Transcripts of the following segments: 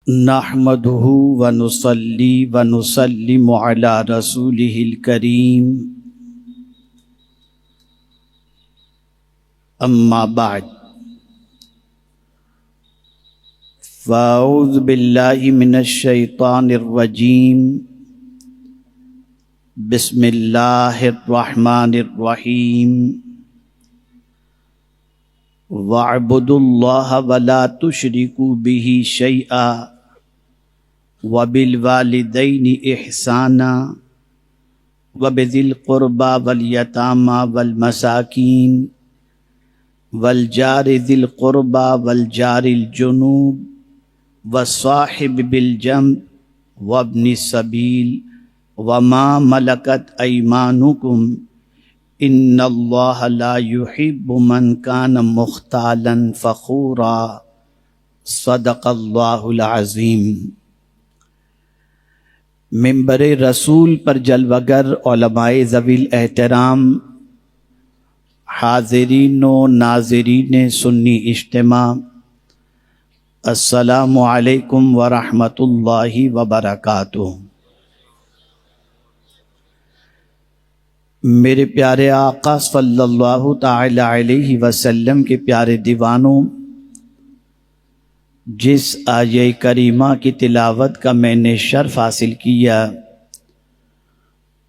نحمده ونصلي ونسلم على رسوله الكريم أما بعد فأعوذ بالله من الشيطان الرجيم بسم الله الرحمن الرحيم وَاعْبُدُوا اللَّهَ وَلَا تُشْرِكُوا بِهِ شَيْئًا وَبِالْوَالِدَيْنِ إِحْسَانًا وَبِذِي الْقُرْبَى وَالْيَتَامَى وَالْمَسَاكِينِ وَالْجَارِ ذِي الْقُرْبَى وَالْجَارِ الْجُنُوبِ وَالصَّاحِبِ بِالْجَنبِ وَابْنِ السَّبِيلِ وَمَا مَلَكَتْ أَيْمَانُكُمْ ان اللہ لا يحب من کان مختالا فخورا صدق اللہ العظیم۔ منبر رسول پر جلوگر علماء ذوی الاحترام، حاضرین و ناظرین سنی اجتماع، السلام علیکم ورحمۃ اللہ وبرکاتہ۔ میرے پیارے آقا صلی اللہ تعالی علیہ وسلم کے پیارے دیوانوں، جس آیہ کریمہ کی تلاوت کا میں نے شرف حاصل کیا،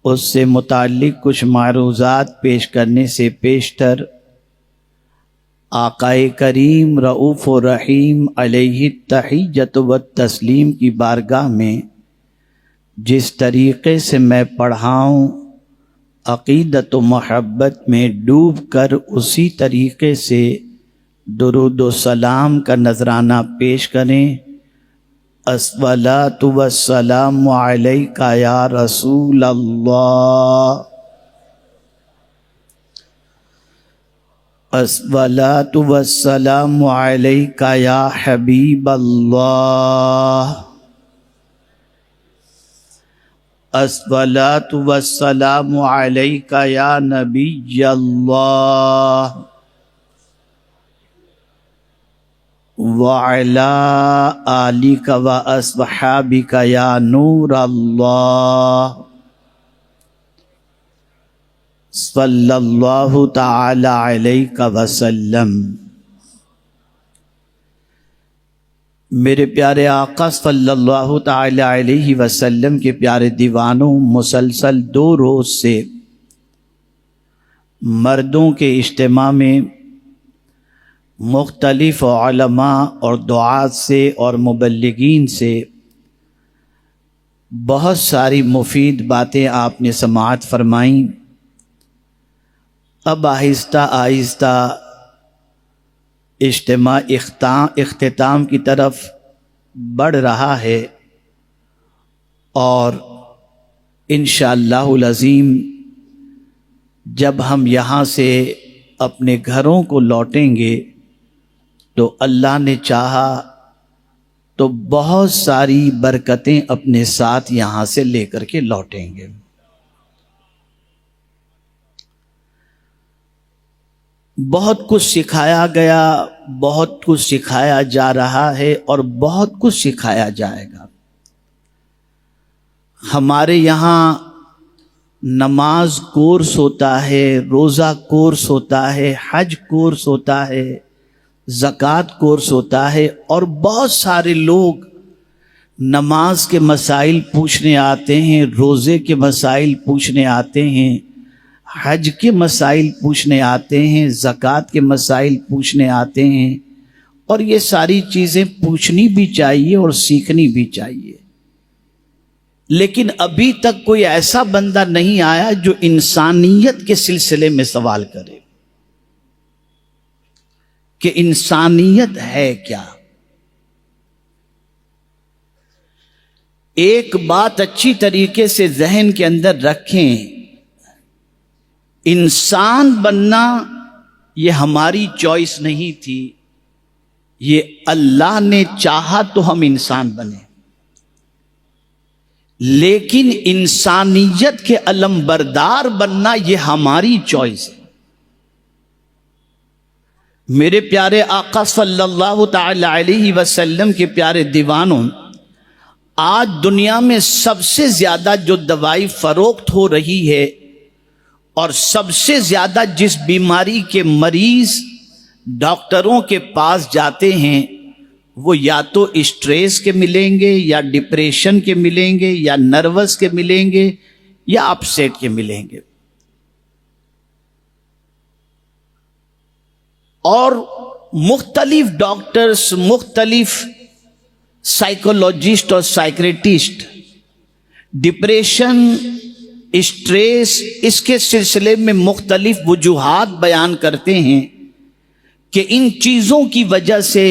اس سے متعلق کچھ معروضات پیش کرنے سے پیشتر آقا کریم رؤوف و رحیم علیہ التحیۃ والتسلیم کی بارگاہ میں جس طریقے سے میں پڑھاؤں، عقیدت و محبت میں ڈوب کر اسی طریقے سے درود و سلام کا نذرانہ پیش کریں۔ الصلاۃ والسلام علیک یا رسول اللہ، الصلاۃ والسلام علیک یا حبیب اللہ، الصلاۃ والسلام علیک یا نبی اللہ، وعلی آلک واصحابک یا نور اللہ، صلی اللہ تعالی علیک وسلم۔ میرے پیارے آقا صلی اللہ تعالی علیہ وسلم کے پیارے دیوانوں، مسلسل 2 روز سے مردوں کے اجتماع میں مختلف علماء اور دعات سے اور مبلغین سے بہت ساری مفید باتیں آپ نے سماعت فرمائیں۔ اب آہستہ آہستہ اجتماع اختتام کی طرف بڑھ رہا ہے، اور انشاءاللہ العظیم جب ہم یہاں سے اپنے گھروں کو لوٹیں گے تو اللہ نے چاہا تو بہت ساری برکتیں اپنے ساتھ یہاں سے لے کر کے لوٹیں گے۔ بہت کچھ سکھایا گیا، بہت کچھ سکھایا جا رہا ہے، اور بہت کچھ سکھایا جائے گا۔ ہمارے یہاں نماز کورس ہوتا ہے، روزہ کورس ہوتا ہے، حج کورس ہوتا ہے، زکوٰۃ کورس ہوتا ہے، اور بہت سارے لوگ نماز کے مسائل پوچھنے آتے ہیں، روزے کے مسائل پوچھنے آتے ہیں، حج کے مسائل پوچھنے آتے ہیں، زکوٰۃ کے مسائل پوچھنے آتے ہیں، اور یہ ساری چیزیں پوچھنی بھی چاہیے اور سیکھنی بھی چاہیے۔ لیکن ابھی تک کوئی ایسا بندہ نہیں آیا جو انسانیت کے سلسلے میں سوال کرے کہ انسانیت ہے کیا۔ ایک بات اچھی طریقے سے ذہن کے اندر رکھیں، انسان بننا یہ ہماری چوائس نہیں تھی، یہ اللہ نے چاہا تو ہم انسان بنے، لیکن انسانیت کے علم بردار بننا یہ ہماری چوائس ہے۔ میرے پیارے آقا صلی اللہ تعالی علیہ وسلم کے پیارے دیوانوں، آج دنیا میں سب سے زیادہ جو دوائی فروخت ہو رہی ہے اور سب سے زیادہ جس بیماری کے مریض ڈاکٹروں کے پاس جاتے ہیں وہ یا تو اسٹریس کے ملیں گے یا ڈپریشن کے ملیں گے یا نروس کے ملیں گے یا اپسیٹ کے ملیں گے. اور مختلف ڈاکٹرز، مختلف سائیکولوجسٹ اور سائیکریٹسٹ ڈپریشن، اسٹریس، اس کے سلسلے میں مختلف وجوہات بیان کرتے ہیں کہ ان چیزوں کی وجہ سے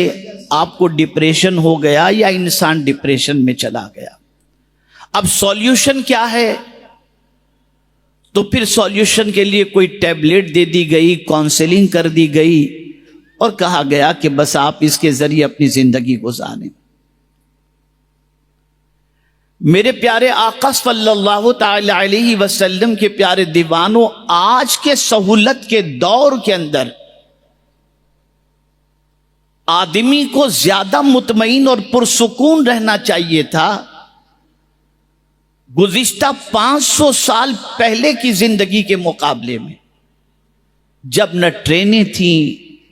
آپ کو ڈپریشن ہو گیا یا انسان ڈپریشن میں چلا گیا. اب سولوشن کیا ہے؟ تو پھر سولوشن کے لیے کوئی ٹیبلٹ دے دی گئی، کاؤنسلنگ کر دی گئی اور کہا گیا کہ بس آپ اس کے ذریعے اپنی زندگی گزاریں. میرے پیارے آقا صلی اللہ تعالی علیہ وسلم کے پیارے دیوانوں، آج کے سہولت کے دور کے اندر آدمی کو زیادہ مطمئن اور پرسکون رہنا چاہیے تھا. گزشتہ 500 سال پہلے کی زندگی کے مقابلے میں، جب نہ ٹرینیں تھیں،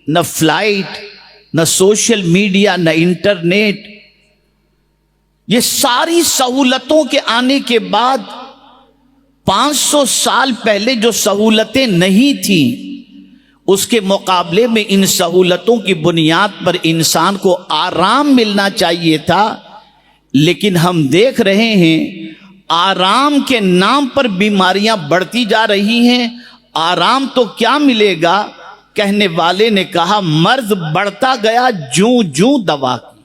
نہ فلائٹ، نہ سوشل میڈیا، نہ انٹرنیٹ، یہ ساری سہولتوں کے آنے کے بعد 500 سال پہلے جو سہولتیں نہیں تھیں اس کے مقابلے میں ان سہولتوں کی بنیاد پر انسان کو آرام ملنا چاہیے تھا. لیکن ہم دیکھ رہے ہیں آرام کے نام پر بیماریاں بڑھتی جا رہی ہیں. آرام تو کیا ملے گا؟ کہنے والے نے کہا مرض بڑھتا گیا جوں جوں دوا کی.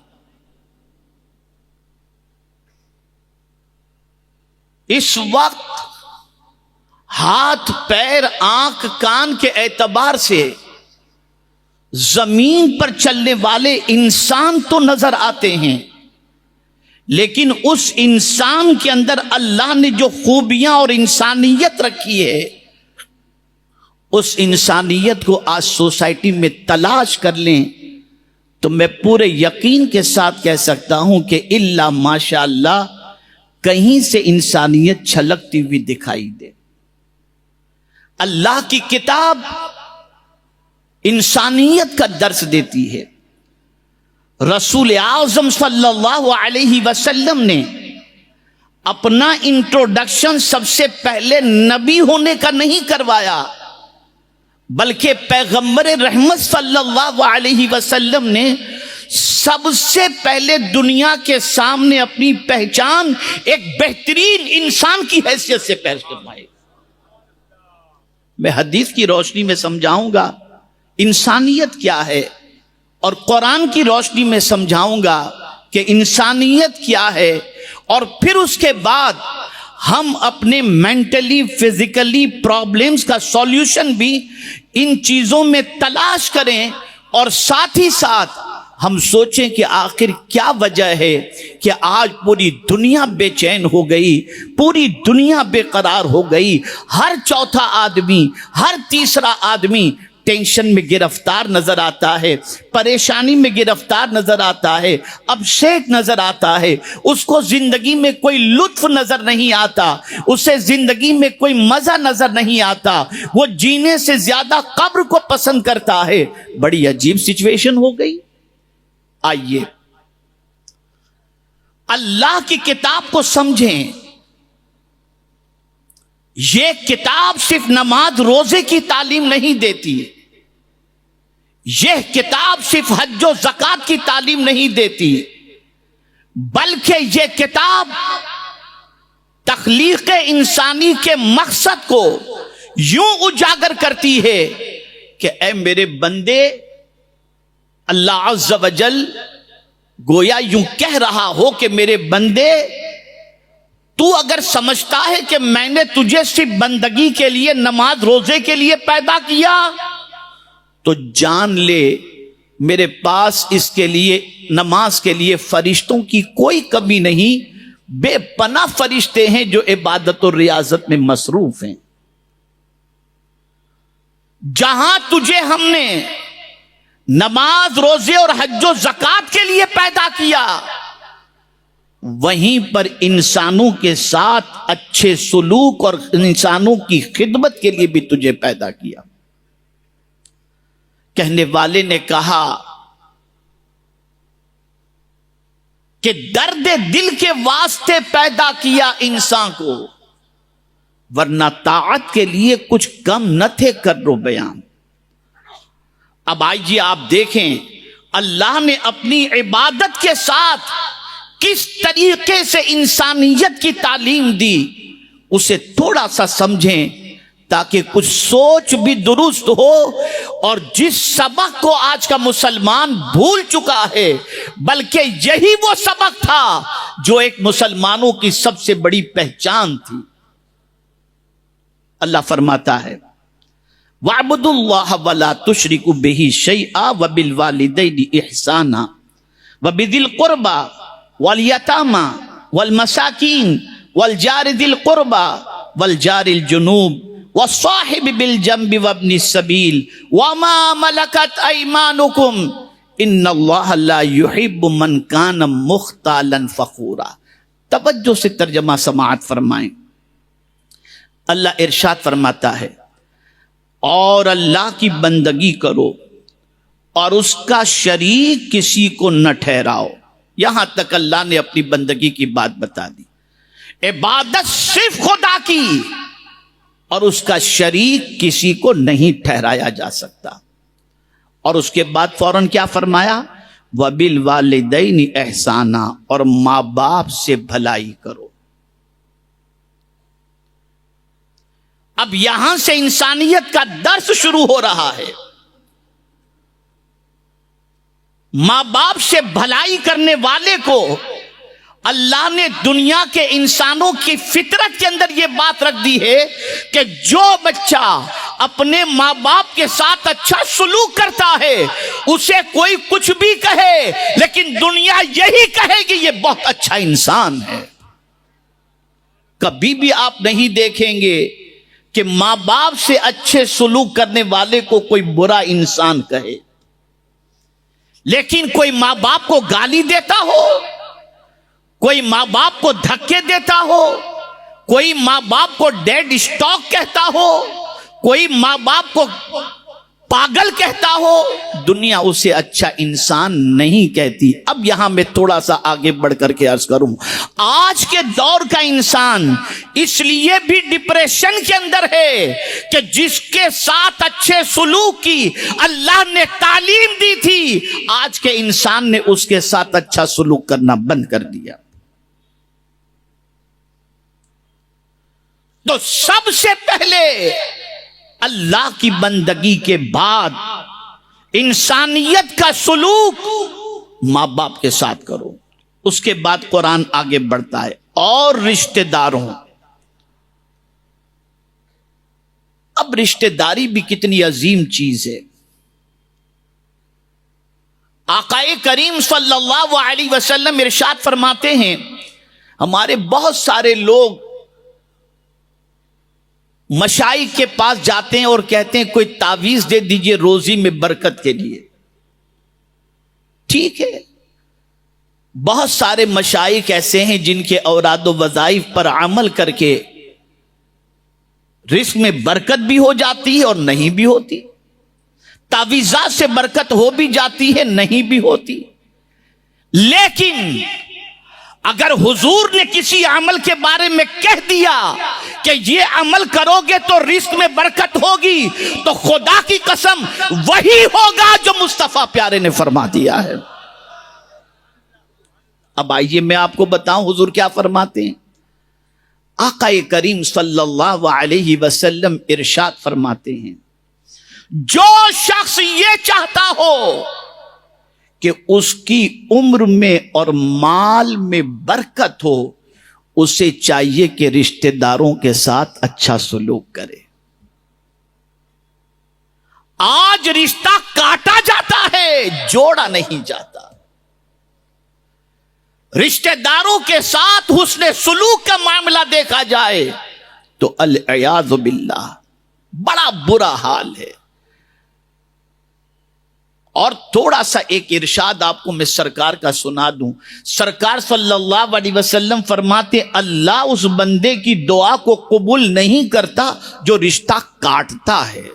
اس وقت ہاتھ، پیر، آنکھ، کان کے اعتبار سے زمین پر چلنے والے انسان تو نظر آتے ہیں، لیکن اس انسان کے اندر اللہ نے جو خوبیاں اور انسانیت رکھی ہے، اس انسانیت کو آج سوسائٹی میں تلاش کر لیں تو میں پورے یقین کے ساتھ کہہ سکتا ہوں کہ الا ماشاء اللہ کہیں سے انسانیت چھلکتی ہوئی دکھائی دے. اللہ کی کتاب انسانیت کا درس دیتی ہے. رسول اعظم صلی اللہ علیہ وسلم نے اپنا انٹروڈکشن سب سے پہلے نبی ہونے کا نہیں کروایا، بلکہ پیغمبر رحمت صلی اللہ علیہ وسلم نے سب سے پہلے دنیا کے سامنے اپنی پہچان ایک بہترین انسان کی حیثیت سے پیش فرمائی. میں حدیث کی روشنی میں سمجھاؤں گا انسانیت کیا ہے، اور قرآن کی روشنی میں سمجھاؤں گا کہ انسانیت کیا ہے، اور پھر اس کے بعد ہم اپنے مینٹلی فزیکلی پرابلمز کا سولوشن بھی ان چیزوں میں تلاش کریں، اور ساتھ ہی ساتھ ہم سوچیں کہ آخر کیا وجہ ہے کہ آج پوری دنیا بے چین ہو گئی، پوری دنیا بے قرار ہو گئی. ہر چوتھا آدمی، ہر تیسرا آدمی ٹینشن میں گرفتار نظر آتا ہے، پریشانی میں گرفتار نظر آتا ہے، اپسیٹ نظر آتا ہے. اس کو زندگی میں کوئی لطف نظر نہیں آتا، اسے زندگی میں کوئی مزہ نظر نہیں آتا. وہ جینے سے زیادہ قبر کو پسند کرتا ہے. بڑی عجیب سچویشن ہو گئی. آئیے اللہ کی کتاب کو سمجھیں. یہ کتاب صرف نماز روزے کی تعلیم نہیں دیتی، یہ کتاب صرف حج و زکوٰۃ کی تعلیم نہیں دیتی، بلکہ یہ کتاب تخلیق انسانی کے مقصد کو یوں اجاگر کرتی ہے کہ اے میرے بندے، اللہ عز و جل گویا یوں کہہ رہا ہو کہ میرے بندے، تو اگر سمجھتا ہے کہ میں نے تجھے صرف بندگی کے لیے، نماز روزے کے لیے پیدا کیا، تو جان لے میرے پاس اس کے لیے، نماز کے لیے فرشتوں کی کوئی کمی نہیں. بے پناہ فرشتے ہیں جو عبادت و ریاضت میں مصروف ہیں. جہاں تجھے ہم نے نماز روزے اور حج و زکوٰۃ کے لیے پیدا کیا، وہیں پر انسانوں کے ساتھ اچھے سلوک اور انسانوں کی خدمت کے لیے بھی تجھے پیدا کیا۔ کہنے والے نے کہا کہ درد دل کے واسطے پیدا کیا انسان کو، ورنہ طاعت کے لیے کچھ کم نہ تھے کر و بیان۔ اب آئیے آپ دیکھیں اللہ نے اپنی عبادت کے ساتھ کس طریقے سے انسانیت کی تعلیم دی، اسے تھوڑا سا سمجھیں تاکہ کچھ سوچ بھی درست ہو، اور جس سبق کو آج کا مسلمان بھول چکا ہے، بلکہ یہی وہ سبق تھا جو ایک مسلمانوں کی سب سے بڑی پہچان تھی۔ اللہ فرماتا ہے وَاعْبُدُوا اللَّهَ وَلَا تُشْرِكُوا بِهِ شَيْئًا وَبِالْوَالِدَيْنِ إِحْسَانًا وَبِذِي الْقُرْبَى وَالْيَتَامَى وَالْمَسَاكِينِ وَالْجَارِ ذِي الْقُرْبَى وَالْجَارِ الْجُنُوبِ وَالصَّاحِبِ بِالْجَنبِ وَابْنِ السَّبِيلِ وَمَا مَلَكَتْ أَيْمَانُكُمْ إِنَّ اللَّهَ لَا يُحِبُّ مَنْ كَانَ مُخْتَالًا فَخُورًا۔ توجہ سے ترجمہ سماعت فرمائیں۔ اللہ ارشاد فرماتا ہے اور اللہ کی بندگی کرو اور اس کا شریک کسی کو نہ ٹھہراؤ۔ یہاں تک اللہ نے اپنی بندگی کی بات بتا دی۔ عبادت صرف خدا کی، اور اس کا شریک کسی کو نہیں ٹھہرایا جا سکتا۔ اور اس کے بعد فوراً کیا فرمایا؟ وَبِالْوَالِدَيْنِ إِحْسَانًا، اور ماں باپ سے بھلائی کرو۔ اب یہاں سے انسانیت کا درس شروع ہو رہا ہے۔ ماں باپ سے بھلائی کرنے والے کو اللہ نے دنیا کے انسانوں کی فطرت کے اندر یہ بات رکھ دی ہے کہ جو بچہ اپنے ماں باپ کے ساتھ اچھا سلوک کرتا ہے اسے کوئی کچھ بھی کہے، لیکن دنیا یہی کہے گی یہ بہت اچھا انسان ہے۔ کبھی بھی آپ نہیں دیکھیں گے کہ ماں باپ سے اچھے سلوک کرنے والے کو کوئی برا انسان کہے، لیکن کوئی ماں باپ کو گالی دیتا ہو، کوئی ماں باپ کو دھکے دیتا ہو، کوئی ماں باپ کو ڈیڈ اسٹاک کہتا ہو، کوئی ماں باپ کو پاگل کہتا ہو، دنیا اسے اچھا انسان نہیں کہتی۔ اب یہاں میں تھوڑا سا آگے بڑھ کر کے عرض کروں، آج کے دور کا انسان اس لیے بھی ڈپریشن کے اندر ہے کہ جس کے ساتھ اچھے سلوک کی اللہ نے تعلیم دی تھی، آج کے انسان نے اس کے ساتھ اچھا سلوک کرنا بند کر دیا۔ تو سب سے پہلے اللہ کی بندگی کے بعد انسانیت کا سلوک ماں باپ کے ساتھ کرو۔ اس کے بعد قرآن آگے بڑھتا ہے اور رشتہ داروں۔ اب رشتہ داری بھی کتنی عظیم چیز ہے۔ آقا کریم صلی اللہ علیہ وسلم ارشاد فرماتے ہیں، ہمارے بہت سارے لوگ مشائخ کے پاس جاتے ہیں اور کہتے ہیں کوئی تعویذ دے دیجئے روزی میں برکت کے لیے۔ ٹھیک ہے، بہت سارے مشائخ ایسے ہیں جن کے اوراد و وظائف پر عمل کر کے رزق میں برکت بھی ہو جاتی ہے اور نہیں بھی ہوتی، تعویذات سے برکت ہو بھی جاتی ہے نہیں بھی ہوتی۔ لیکن اگر حضور نے کسی عمل کے بارے میں کہہ دیا کہ یہ عمل کرو گے تو رزق میں برکت ہوگی، تو خدا کی قسم وہی ہوگا جو مصطفیٰ پیارے نے فرما دیا ہے۔ اب آئیے میں آپ کو بتاؤں حضور کیا فرماتے ہیں۔ آقا کریم صلی اللہ علیہ وسلم ارشاد فرماتے ہیں، جو شخص یہ چاہتا ہو کہ اس کی عمر میں اور مال میں برکت ہو، اسے چاہیے کہ رشتہ داروں کے ساتھ اچھا سلوک کرے۔ آج رشتہ کاٹا جاتا ہے، جوڑا نہیں جاتا۔ رشتہ داروں کے ساتھ حسن سلوک کا معاملہ دیکھا جائے تو العیاذ باللہ بڑا برا حال ہے۔ اور تھوڑا سا ایک ارشاد آپ کو میں سرکار کا سنا دوں. سرکار صلی اللہ علیہ وسلم فرماتے اللہ اس بندے کی دعا کو قبول نہیں کرتا جو رشتہ کاٹتا ہے.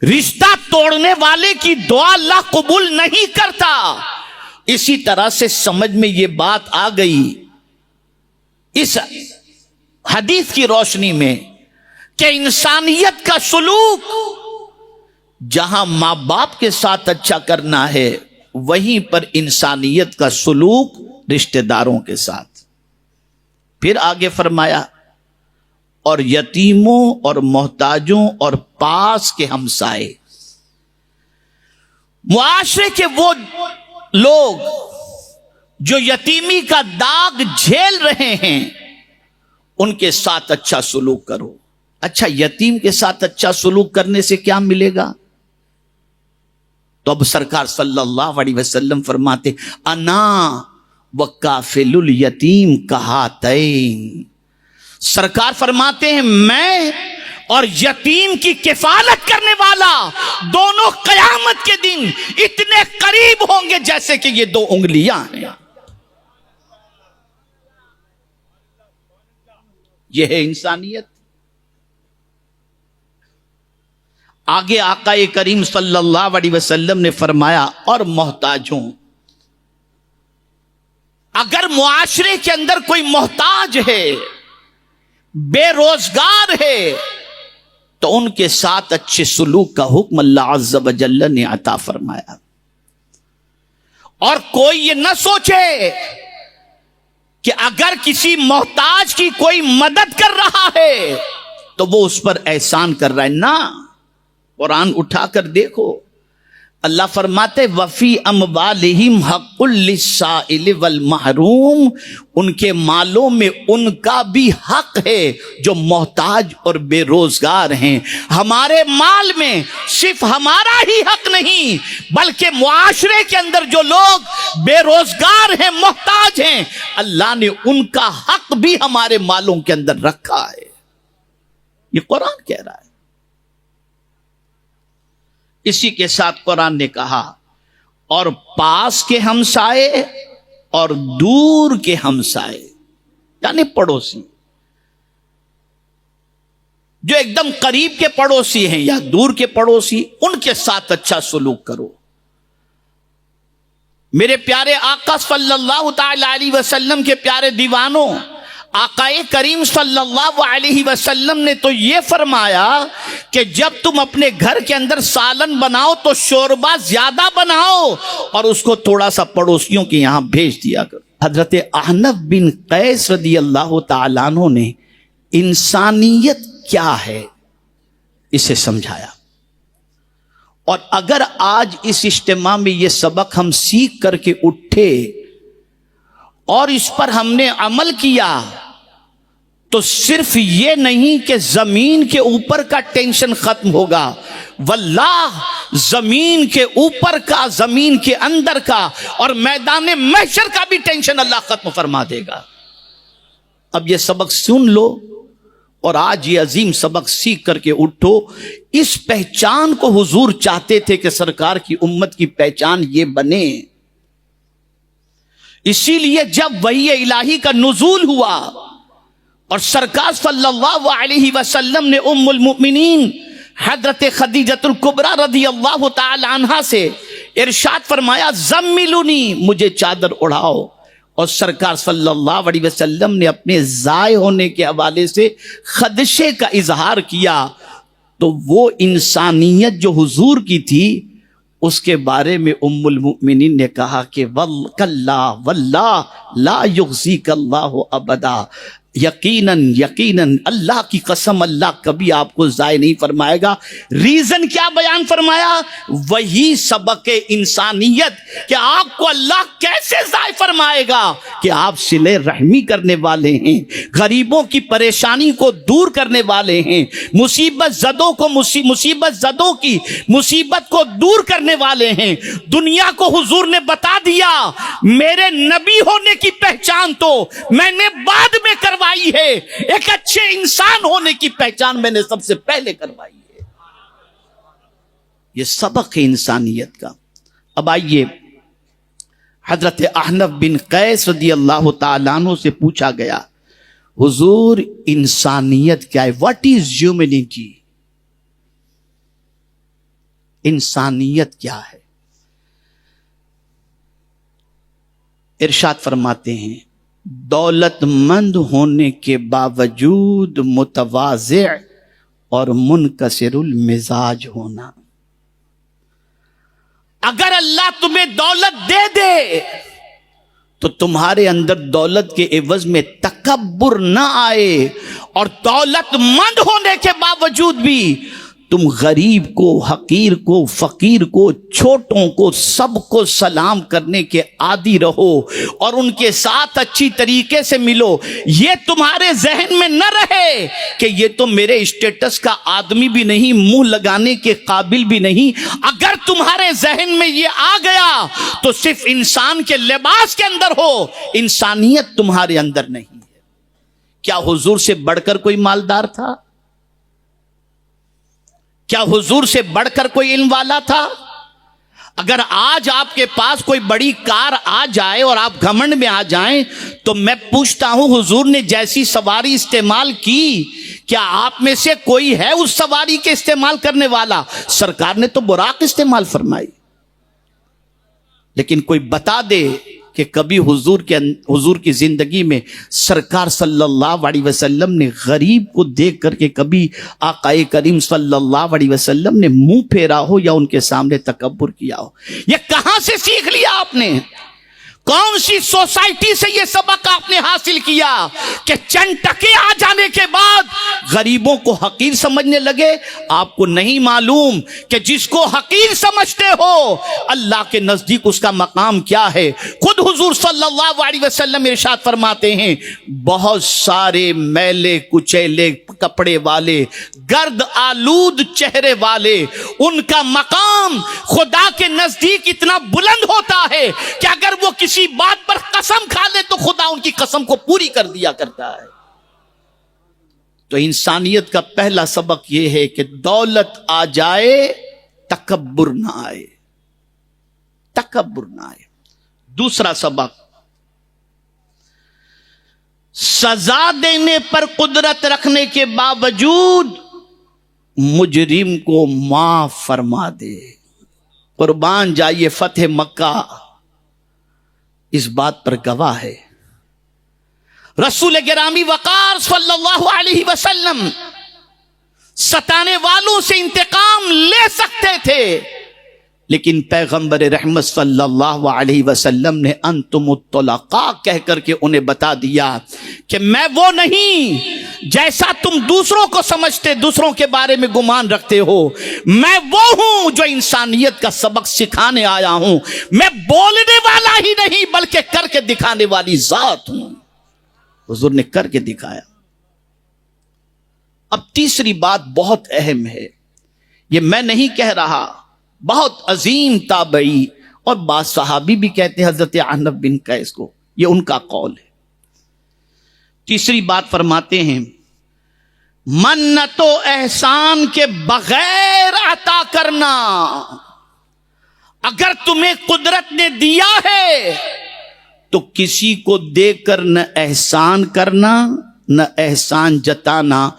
رشتہ توڑنے والے کی دعا اللہ قبول نہیں کرتا. اسی طرح سے سمجھ میں یہ بات آ گئی اس حدیث کی روشنی میں کہ انسانیت کا سلوک جہاں ماں باپ کے ساتھ اچھا کرنا ہے وہیں پر انسانیت کا سلوک رشتہ داروں کے ساتھ. پھر آگے فرمایا اور یتیموں اور محتاجوں اور پاس کے ہمسائے. معاشرے کے وہ لوگ جو یتیمی کا داغ جھیل رہے ہیں ان کے ساتھ اچھا سلوک کرو. اچھا یتیم کے ساتھ اچھا سلوک کرنے سے کیا ملے گا؟ تو اب سرکار صلی اللہ علیہ وسلم فرماتے انا وکافل الیتیم کہاتین. سرکار فرماتے ہیں میں اور یتیم کی کفالت کرنے والا دونوں قیامت کے دن اتنے قریب ہوں گے جیسے کہ یہ دو انگلیاں ہیں. یہ ہے انسانیت. آگے آقا کریم صلی اللہ علیہ وسلم نے فرمایا اور محتاجوں. اگر معاشرے کے اندر کوئی محتاج ہے بے روزگار ہے تو ان کے ساتھ اچھے سلوک کا حکم اللہ عز و جل نے عطا فرمایا. اور کوئی یہ نہ سوچے کہ اگر کسی محتاج کی کوئی مدد کر رہا ہے تو وہ اس پر احسان کر رہا ہے. نہ، قرآن اٹھا کر دیکھو اللہ فرماتے وفی اموالہم حق للسائل والمحروم. ان کے مالوں میں ان کا بھی حق ہے جو محتاج اور بے روزگار ہیں. ہمارے مال میں صرف ہمارا ہی حق نہیں بلکہ معاشرے کے اندر جو لوگ بے روزگار ہیں محتاج ہیں اللہ نے ان کا حق بھی ہمارے مالوں کے اندر رکھا ہے. یہ قرآن کہہ رہا ہے. اسی کے ساتھ قرآن نے کہا اور پاس کے ہمسائے اور دور کے ہمسائے یعنی پڑوسی. جو ایک دم قریب کے پڑوسی ہیں یا دور کے پڑوسی ان کے ساتھ اچھا سلوک کرو. میرے پیارے آقا صلی اللہ تعالی علیہ وسلم کے پیارے دیوانوں، آقا کریم صلی اللہ علیہ وسلم نے تو یہ فرمایا کہ جب تم اپنے گھر کے اندر سالن بناؤ تو شوربہ زیادہ بناؤ اور اس کو تھوڑا سا پڑوسیوں کے یہاں بھیج دیا کرو. حضرت احنف بن قیس رضی اللہ تعالیٰ عنہ نے انسانیت کیا ہے اسے سمجھایا. اور اگر آج اس اجتماع میں یہ سبق ہم سیکھ کر کے اٹھے اور اس پر ہم نے عمل کیا تو صرف یہ نہیں کہ زمین کے اوپر کا ٹینشن ختم ہوگا، واللہ زمین کے اوپر کا، زمین کے اندر کا اور میدان محشر کا بھی ٹینشن اللہ ختم فرما دے گا. اب یہ سبق سن لو اور آج یہ عظیم سبق سیکھ کر کے اٹھو. اس پہچان کو حضور چاہتے تھے کہ سرکار کی امت کی پہچان یہ بنے. اسی لیے جب وحی الہی کا نزول ہوا اور سرکار صلی اللہ علیہ وسلم نے ام المؤمنین حضرت خدیجۃ الکبریٰ رضی اللہ تعالی عنہا سے ارشاد فرمایا زملونی، مجھے چادر اڑاؤ. اور سرکار صلی اللہ علیہ وسلم نے اپنے ضائع ہونے کے حوالے سے خدشے کا اظہار کیا. تو وہ انسانیت جو حضور کی تھی اس کے بارے میں ام المؤمنین نے کہا کہ کلا واللہ لا یخزیک اللہ ابدا. یقیناً یقیناً اللہ کی قسم اللہ کبھی آپ کو ضائع نہیں فرمائے گا. ریزن کیا بیان فرمایا؟ وہی سبق انسانیت کہ آپ کو اللہ کیسے ضائع فرمائے گا کہ آپ صلہ رحمی کرنے والے ہیں، غریبوں کی پریشانی کو دور کرنے والے ہیں، مصیبت زدوں کو مصیبت زدوں کی مصیبت کو دور کرنے والے ہیں. دنیا کو حضور نے بتا دیا میرے نبی ہونے کی پہچان تو میں نے بعد میں کروائی ہے، ایک اچھے انسان ہونے کی پہچان میں نے سب سے پہلے کروائی ہے. یہ سبق ہے انسانیت کا۔ اب آئیے، حضرت احنف بن قیس رضی اللہ تعالیٰ عنہ سے پوچھا گیا، حضور انسانیت کیا ہے؟ What is humanity? انسانیت کیا ہے؟ ارشاد فرماتے ہیں، دولت مند ہونے کے باوجود متواضع اور منکسر المزاج ہونا۔ اگر اللہ تمہیں دولت دے دے تو تمہارے اندر دولت کے عوض میں تکبر نہ آئے، اور دولت مند ہونے کے باوجود بھی تم غریب کو، حقیر کو، فقیر کو، چھوٹوں کو، سب کو سلام کرنے کے عادی رہو اور ان کے ساتھ اچھی طریقے سے ملو۔ یہ تمہارے ذہن میں نہ رہے کہ یہ تو میرے اسٹیٹس کا آدمی بھی نہیں، منہ لگانے کے قابل بھی نہیں۔ اگر تمہارے ذہن میں یہ آ گیا تو صرف انسان کے لباس کے اندر ہو، انسانیت تمہارے اندر نہیں ہے۔ کیا حضور سے بڑھ کر کوئی مالدار تھا؟ کیا حضور سے بڑھ کر کوئی علم والا تھا؟ اگر آج آپ کے پاس کوئی بڑی کار آ جائے اور آپ گھمنڈ میں آ جائیں تو میں پوچھتا ہوں، حضور نے جیسی سواری استعمال کی، کیا آپ میں سے کوئی ہے اس سواری کے استعمال کرنے والا؟ سرکار نے تو براق استعمال فرمائی۔ لیکن کوئی بتا دے کہ کبھی حضور کی زندگی میں سرکار صلی اللہ علیہ وسلم نے غریب کو دیکھ کر کے کبھی آقا کریم صلی اللہ علیہ وسلم نے منہ پھیرا ہو یا ان کے سامنے تکبر کیا ہو؟ یہ کہاں سے سیکھ لیا آپ نے؟ کون سی سوسائٹی سے یہ سبق آپ نے حاصل کیا کہ چند ٹکے آ جانے کے بعد غریبوں کو حقیر سمجھنے لگے؟ آپ کو نہیں معلوم کہ جس کو حقیر سمجھتے ہو اللہ کے نزدیک اس کا مقام کیا ہے؟ خود حضور صلی اللہ علیہ وسلم ارشاد فرماتے ہیں، بہت سارے میلے کچیلے کپڑے والے، گرد آلود چہرے والے، ان کا مقام خدا کے نزدیک اتنا بلند ہوتا ہے کہ اگر وہ کسی بات پر قسم کھا لے تو خدا ان کی قسم کو پوری کر دیا کرتا ہے۔ تو انسانیت کا پہلا سبق یہ ہے کہ دولت آ جائے، تکبر نہ آئے، تکبر نہ آئے۔ دوسرا سبق، سزا دینے پر قدرت رکھنے کے باوجود مجرم کو معاف فرما دے۔ قربان جائیے، فتح مکہ اس بات پر گواہ ہے۔ رسول گرامی وقار صلی اللہ علیہ وسلم ستانے والوں سے انتقام لے سکتے تھے، لیکن پیغمبر رحمت صلی اللہ علیہ وسلم نے انتم الطلقاء کہہ کر کے انہیں بتا دیا کہ میں وہ نہیں جیسا تم دوسروں کو سمجھتے، دوسروں کے بارے میں گمان رکھتے ہو۔ میں وہ ہوں جو انسانیت کا سبق سکھانے آیا ہوں۔ میں بولنے والا ہی نہیں بلکہ کر کے دکھانے والی ذات ہوں۔ حضور نے کر کے دکھایا۔ اب تیسری بات بہت اہم ہے، یہ میں نہیں کہہ رہا، بہت عظیم تابعی اور بعض صحابی بھی کہتے ہیں حضرت احنف بن قیس کو، یہ ان کا قول ہے۔ تیسری بات فرماتے ہیں، منت و احسان کے بغیر عطا کرنا۔ اگر تمہیں قدرت نے دیا ہے تو کسی کو دے کر نہ احسان کرنا، نہ احسان جتانا،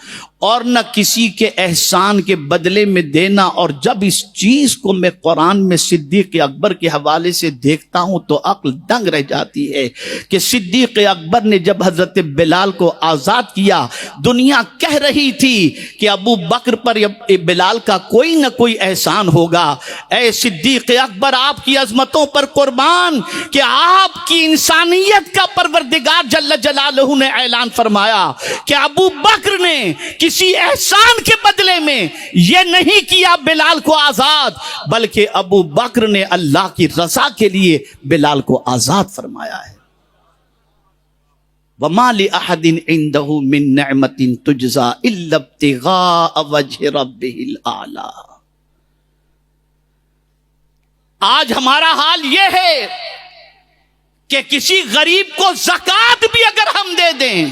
اور نہ کسی کے احسان کے بدلے میں دینا۔ اور جب اس چیز کو میں قرآن میں صدیق اکبر کے حوالے سے دیکھتا ہوں تو عقل دنگ رہ جاتی ہے کہ صدیق اکبر نے جب حضرت بلال کو آزاد کیا، دنیا کہہ رہی تھی کہ ابو بکر پر بلال کا کوئی نہ کوئی احسان ہوگا۔ اے صدیق اکبر، آپ کی عظمتوں پر قربان کہ آپ کی انسانیت کا پروردگار جل جلالہ نے اعلان فرمایا کہ ابو بکر نے کسی احسان کے بدلے میں یہ نہیں کیا بلال کو آزاد، بلکہ ابو بکر نے اللہ کی رضا کے لیے بلال کو آزاد فرمایا ہے۔ وَمَا لِأَحَدٍ عِندَهُ مِن نِعْمَةٍ تُجْزَى إِلَّا ابْتِغَاءَ وَجْهِ رَبِّهِ الْأَعْلَىٰ۔ آج ہمارا حال یہ ہے کہ کسی غریب کو زکوٰۃ بھی اگر ہم دے دیں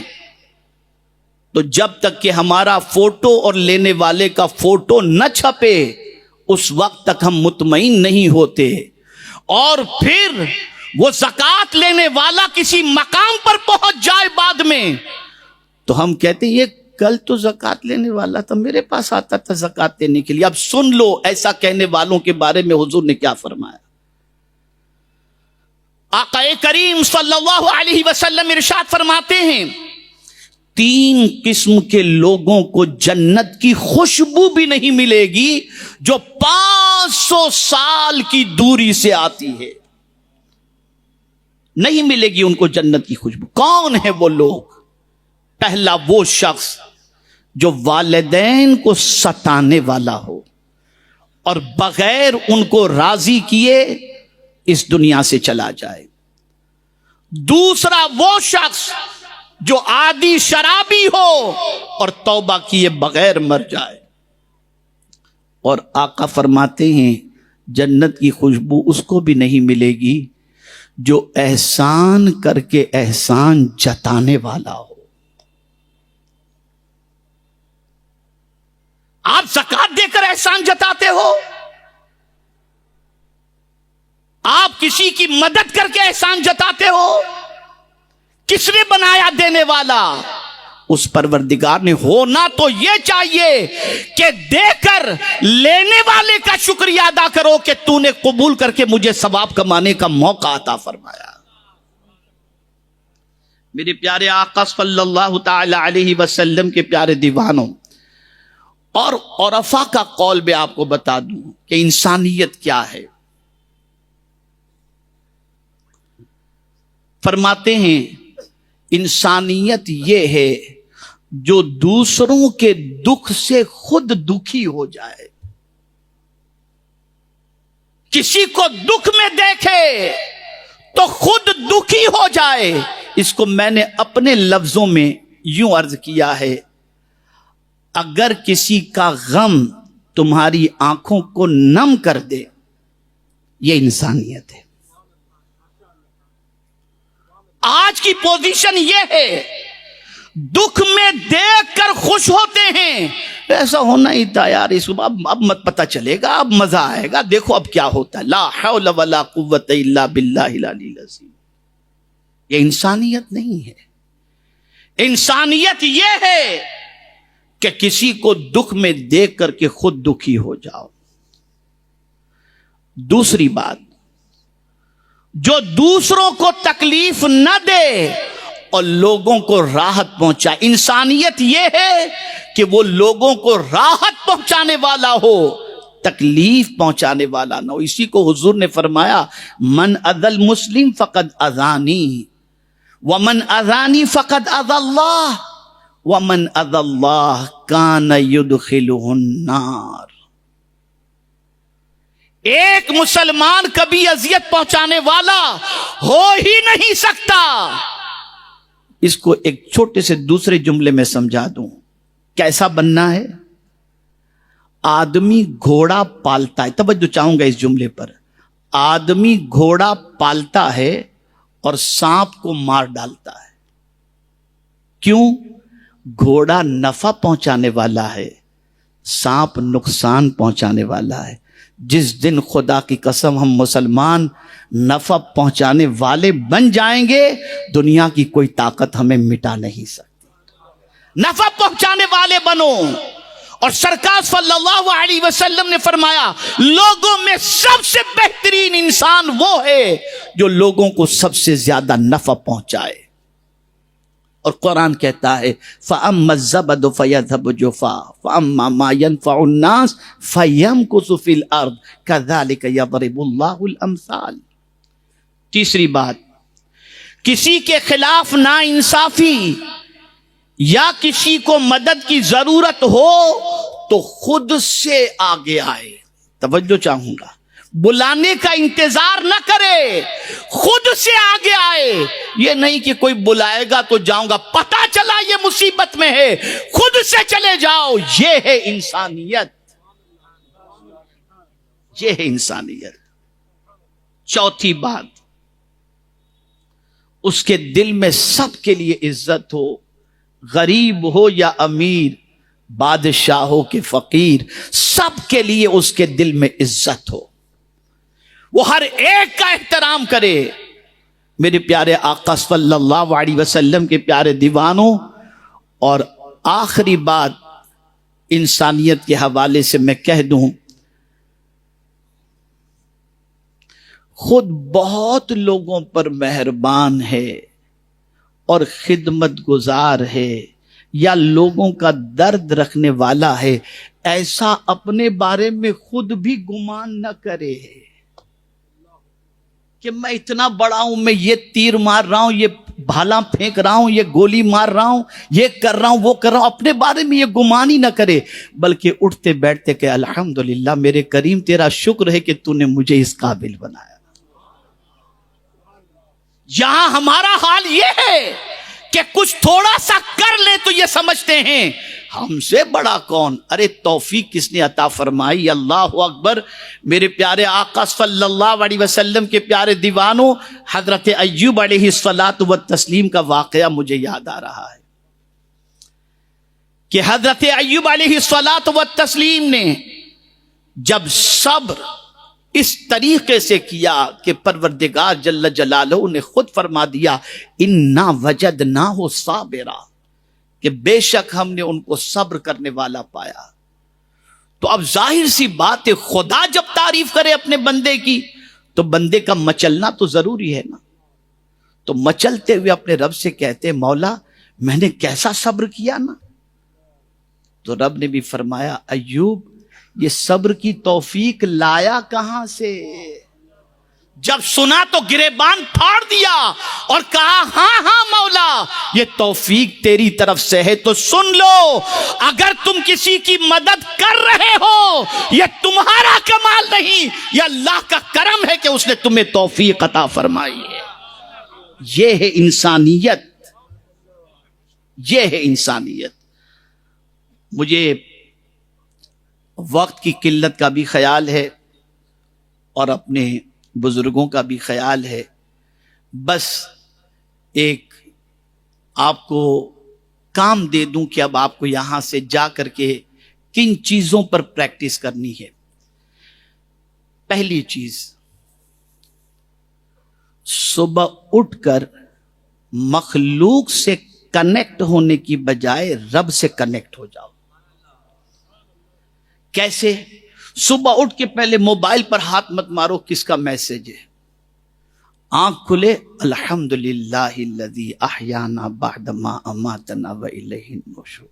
تو جب تک کہ ہمارا فوٹو اور لینے والے کا فوٹو نہ چھپے اس وقت تک ہم مطمئن نہیں ہوتے، اور پھر وہ زکوٰۃ لینے والا کسی مقام پر پہنچ جائے بعد میں تو ہم کہتے ہیں یہ کل تو زکوٰۃ لینے والا تھا، میرے پاس آتا تھا زکوٰۃ دینے کے لیے۔ اب سن لو ایسا کہنے والوں کے بارے میں حضور نے کیا فرمایا۔ آقا کریم صلی اللہ علیہ وسلم ارشاد فرماتے ہیں 3 قسم کے لوگوں کو جنت کی خوشبو بھی نہیں ملے گی جو 500 سال کی دوری سے آتی ہے، نہیں ملے گی ان کو جنت کی خوشبو۔ کون ہے وہ لوگ؟ پہلا وہ شخص جو والدین کو ستانے والا ہو اور بغیر ان کو راضی کیے اس دنیا سے چلا جائے۔ دوسرا وہ شخص جو عادی شرابی ہو اور توبہ کیے بغیر مر جائے۔ اور آقا فرماتے ہیں جنت کی خوشبو اس کو بھی نہیں ملے گی جو احسان کر کے احسان جتانے والا ہو۔ آپ زکوٰۃ دے کر احسان جتاتے ہو، آپ کسی کی مدد کر کے احسان جتاتے ہو، کس نے بنایا دینے والا؟ اس پروردگار نے۔ ہونا تو یہ چاہیے کہ دے کر لینے والے کا شکریہ ادا کرو کہ تو نے قبول کر کے مجھے ثواب کمانے کا موقع عطا فرمایا۔ میرے پیارے آقا صلی اللہ تعالی علیہ وسلم کے پیارے دیوانوں، اور عرفاء کا قول بھی آپ کو بتا دوں کہ انسانیت کیا ہے۔ فرماتے ہیں انسانیت یہ ہے جو دوسروں کے دکھ سے خود دکھی ہو جائے، کسی کو دکھ میں دیکھے تو خود دکھی ہو جائے۔ اس کو میں نے اپنے لفظوں میں یوں عرض کیا ہے، اگر کسی کا غم تمہاری آنکھوں کو نم کر دے یہ انسانیت ہے۔ آج کی پوزیشن یہ ہے دکھ میں دیکھ کر خوش ہوتے ہیں، ایسا ہونا ہی تھا یار، اس کو اب مت پتہ چلے گا، اب مزہ آئے گا، دیکھو اب کیا ہوتا ہے، لا حول ولا قوت الا باللہ العلی العظیم۔ یہ انسانیت نہیں ہے۔ انسانیت یہ ہے کہ کسی کو دکھ میں دیکھ کر کے خود دکھی ہو جاؤ۔ دوسری بات، جو دوسروں کو تکلیف نہ دے اور لوگوں کو راحت پہنچائے۔ انسانیت یہ ہے کہ وہ لوگوں کو راحت پہنچانے والا ہو، تکلیف پہنچانے والا نہ ہو۔ اسی کو حضور نے فرمایا من اذى المسلم فقد اذانی ومن اذانی فقد اذى اللہ ومن اذى اللہ کان يدخلہ النار۔ ایک مسلمان کبھی اذیت پہنچانے والا ہو ہی نہیں سکتا۔ اس کو ایک چھوٹے سے دوسرے جملے میں سمجھا دوں، کیسا بننا ہے؟ آدمی گھوڑا پالتا ہے، توجہ چاہوں گا اس جملے پر۔ آدمی گھوڑا پالتا ہے اور سانپ کو مار ڈالتا ہے۔ کیوں؟ گھوڑا نفع پہنچانے والا ہے، سانپ نقصان پہنچانے والا ہے۔ جس دن خدا کی قسم ہم مسلمان نفع پہنچانے والے بن جائیں گے، دنیا کی کوئی طاقت ہمیں مٹا نہیں سکتی۔ نفع پہنچانے والے بنو۔ اور سرکار صلی اللہ علیہ وسلم نے فرمایا لوگوں میں سب سے بہترین انسان وہ ہے جو لوگوں کو سب سے زیادہ نفع پہنچائے۔ اور قرآن کہتا ہے فَأَمَّا الزَّبَدُ فَيَذْهَبُ جُفَاءً فَأَمَّا مَا يَنْفَعُ النَّاسَ فَيَمْكُثُ فِي الْأَرْضِ كَذَلِكَ يَضْرِبُ اللَّهُ الْأَمْثَالَ۔ تیسری بات، کسی کے خلاف ناانصافی یا کسی کو مدد کی ضرورت ہو تو خود سے آگے آئے۔ توجہ چاہوں گا، بلانے کا انتظار نہ کرے، خود سے آگے آئے۔ یہ نہیں کہ کوئی بلائے گا تو جاؤں گا، پتہ چلا یہ مصیبت میں ہے، خود سے چلے جاؤ۔ یہ ہے انسانیت، یہ ہے انسانیت۔ چوتھی بات، اس کے دل میں سب کے لیے عزت ہو، غریب ہو یا امیر، بادشاہوں کے فقیر، سب کے لیے اس کے دل میں عزت ہو، وہ ہر ایک کا احترام کرے۔ میرے پیارے آقا صلی اللہ علیہ وسلم کے پیارے دیوانوں، اور آخری بات انسانیت کے حوالے سے میں کہہ دوں، خود بہت لوگوں پر مہربان ہے اور خدمت گزار ہے یا لوگوں کا درد رکھنے والا ہے، ایسا اپنے بارے میں خود بھی گمان نہ کرے کہ میں اتنا بڑا ہوں، میں یہ تیر مار رہا ہوں، یہ بھالا پھینک رہا ہوں، یہ گولی مار رہا ہوں، یہ کر رہا ہوں، وہ کر رہا ہوں، اپنے بارے میں یہ گمان ہی نہ کرے، بلکہ اٹھتے بیٹھتے کہ الحمدللہ میرے کریم تیرا شکر ہے کہ تو نے مجھے اس قابل بنایا۔ یہاں ہمارا حال یہ ہے کہ کچھ تھوڑا سا کر لیں تو یہ سمجھتے ہیں ہم سے بڑا کون۔ ارے توفیق کس نے عطا فرمائی؟ اللہ اکبر۔ میرے پیارے آقا صلی اللہ علیہ وسلم کے پیارے دیوانوں، حضرت ایوب علیہ الصلاۃ والتسلیم کا واقعہ مجھے یاد آ رہا ہے کہ حضرت ایوب علیہ الصلاۃ والتسلیم نے جب صبر اس طریقے سے کیا کہ پروردگار جل جلالہ نے خود فرما دیا اِنَّا وَجَدْنَاهُ صَابِرًا، کہ بے شک ہم نے ان کو صبر کرنے والا پایا۔ تو اب ظاہر سی بات ہے، خدا جب تعریف کرے اپنے بندے کی تو بندے کا مچلنا تو ضروری ہے نا۔ تو مچلتے ہوئے اپنے رب سے کہتے مولا میں نے کیسا صبر کیا نا۔ تو رب نے بھی فرمایا ایوب یہ صبر کی توفیق لایا کہاں سے؟ جب سنا تو گریبان پھاڑ دیا اور کہا ہاں ہاں مولا یہ توفیق تیری طرف سے ہے، تو سن لو اگر تم کسی کی مدد کر رہے ہو یہ تمہارا کمال نہیں، یہ اللہ کا کرم ہے کہ اس نے تمہیں توفیق عطا فرمائی ہے۔ یہ ہے انسانیت، یہ ہے انسانیت۔ مجھے وقت کی قلت کا بھی خیال ہے اور اپنے بزرگوں کا بھی خیال ہے، بس ایک آپ کو کام دے دوں کہ اب آپ کو یہاں سے جا کر کے کن چیزوں پر پریکٹس کرنی ہے۔ پہلی چیز، صبح اٹھ کر مخلوق سے کنیکٹ ہونے کی بجائے رب سے کنیکٹ ہو جاؤ۔ کیسے؟ صبح اٹھ کے پہلے موبائل پر ہاتھ مت مارو کس کا میسج ہے، آنکھ کھلے الحمدللہ الذی احیانا بعد ما اماتنا والیہ النشور،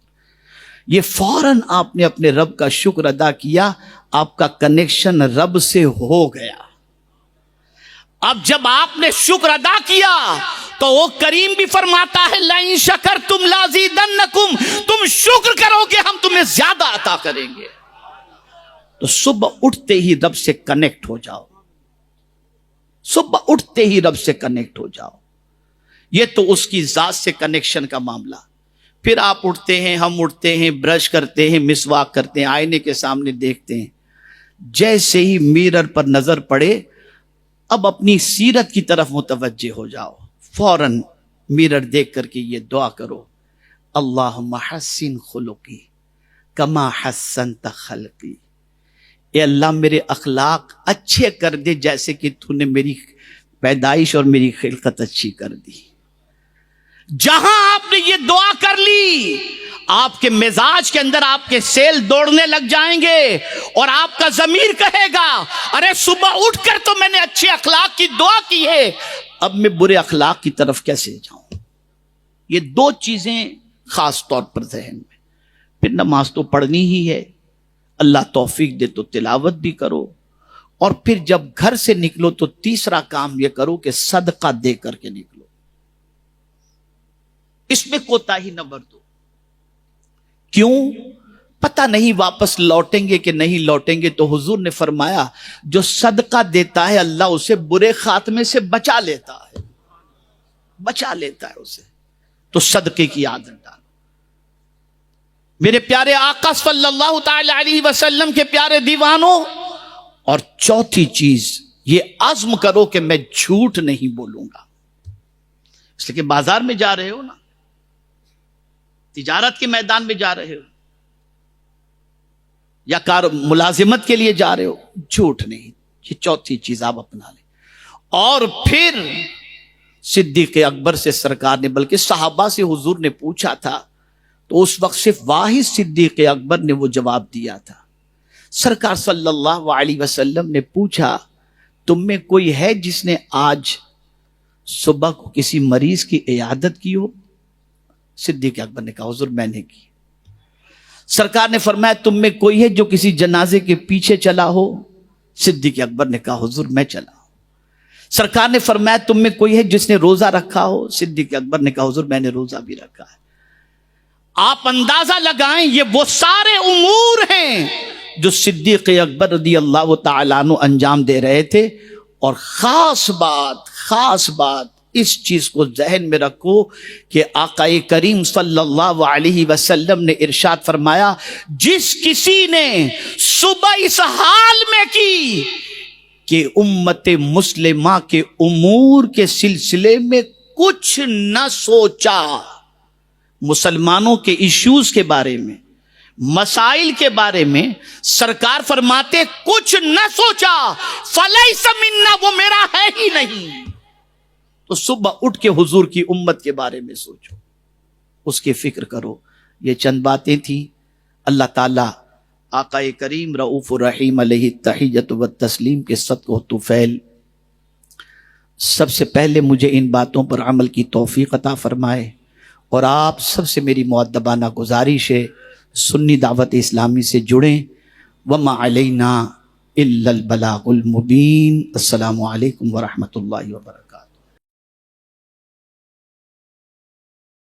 یہ فوراً آپ نے اپنے رب کا شکر ادا کیا، آپ کا کنیکشن رب سے ہو گیا۔ اب جب آپ نے شکر ادا کیا تو وہ کریم بھی فرماتا ہے لَإِن شَكَرْتُمْ لَأَزِيدَنَّكُمْ، تم شکر کرو گے ہم تمہیں زیادہ عطا کریں گے۔ تو صبح اٹھتے ہی رب سے کنیکٹ ہو جاؤ، صبح اٹھتے ہی رب سے کنیکٹ ہو جاؤ۔ یہ تو اس کی ذات سے کنیکشن کا معاملہ۔ پھر آپ اٹھتے ہیں، ہم اٹھتے ہیں، برش کرتے ہیں، مسواک کرتے ہیں، آئینے کے سامنے دیکھتے ہیں، جیسے ہی میرر پر نظر پڑے اب اپنی سیرت کی طرف متوجہ ہو جاؤ، فوراً میرر دیکھ کر کے یہ دعا کرو اللہم حسن خلقی کما حسنت خلقی، اے اللہ میرے اخلاق اچھے کر دے جیسے کہ تو نے میری پیدائش اور میری خلقت اچھی کر دی۔ جہاں آپ نے یہ دعا کر لی آپ کے مزاج کے اندر آپ کے سیل دوڑنے لگ جائیں گے اور آپ کا ضمیر کہے گا ارے صبح اٹھ کر تو میں نے اچھے اخلاق کی دعا کی ہے، اب میں برے اخلاق کی طرف کیسے جاؤں۔ یہ دو چیزیں خاص طور پر ذہن میں۔ پھر نماز تو پڑھنی ہی ہے، اللہ توفیق دے تو تلاوت بھی کرو، اور پھر جب گھر سے نکلو تو تیسرا کام یہ کرو کہ صدقہ دے کر کے نکلو، اس میں کوتاہی نہ برتو۔ کیوں؟ پتہ نہیں واپس لوٹیں گے کہ نہیں لوٹیں گے، تو حضور نے فرمایا جو صدقہ دیتا ہے اللہ اسے برے خاتمے سے بچا لیتا ہے، بچا لیتا ہے اسے۔ تو صدقے کی عادت ڈالو۔ میرے پیارے آقا صلی اللہ تعالی علیہ وسلم کے پیارے دیوانوں، اور چوتھی چیز یہ عزم کرو کہ میں جھوٹ نہیں بولوں گا۔ اس لیے کہ بازار میں جا رہے ہو نا، تجارت کے میدان میں جا رہے ہو، یا ملازمت کے لیے جا رہے ہو، جھوٹ نہیں، یہ چوتھی چیز آپ اپنا لیں۔ اور پھر صدیق اکبر سے سرکار نے، بلکہ صحابہ سے حضور نے پوچھا تھا تو اس وقت صرف واحد صدیق اکبر نے وہ جواب دیا تھا۔ سرکار صلی اللہ علیہ وسلم نے پوچھا تم میں کوئی ہے جس نے آج صبح کو کسی مریض کی عیادت کی ہو؟ صدیق اکبر نے کہا حضور میں نے کی۔ سرکار نے فرمایا تم میں کوئی ہے جو کسی جنازے کے پیچھے چلا ہو؟ صدیق اکبر نے کہا حضور میں چلا ہوں۔ سرکار نے فرمایا تم میں کوئی ہے جس نے روزہ رکھا ہو؟ صدیق اکبر نے کہا حضور میں نے روزہ بھی رکھا ہے۔ آپ اندازہ لگائیں یہ وہ سارے امور ہیں جو صدیق اکبر رضی اللہ تعالیٰ عنہ انجام دے رہے تھے۔ اور خاص بات اس چیز کو ذہن میں رکھو کہ آقا کریم صلی اللہ علیہ وسلم نے ارشاد فرمایا جس کسی نے صبح اس حال میں کی کہ امت مسلمہ کے امور کے سلسلے میں کچھ نہ سوچا، مسلمانوں کے ایشوز کے بارے میں، مسائل کے بارے میں سرکار فرماتے کچھ نہ سوچا، فلیس منا، وہ میرا ہے ہی نہیں۔ تو صبح اٹھ کے حضور کی امت کے بارے میں سوچو، اس کی فکر کرو۔ یہ چند باتیں تھیں۔ اللہ تعالیٰ آقا کریم رؤوف الرحیم علیہ التحیۃ والتسلیم کے صدقہ و طفیل سب سے پہلے مجھے ان باتوں پر عمل کی توفیق عطا فرمائے، اور آپ سب سے میری مؤدبانہ گزارش ہے سنی دعوت اسلامی سے جڑیں۔ وما علینا الا البلاغ المبین۔ السلام علیکم ورحمۃ اللہ وبرکاتہ۔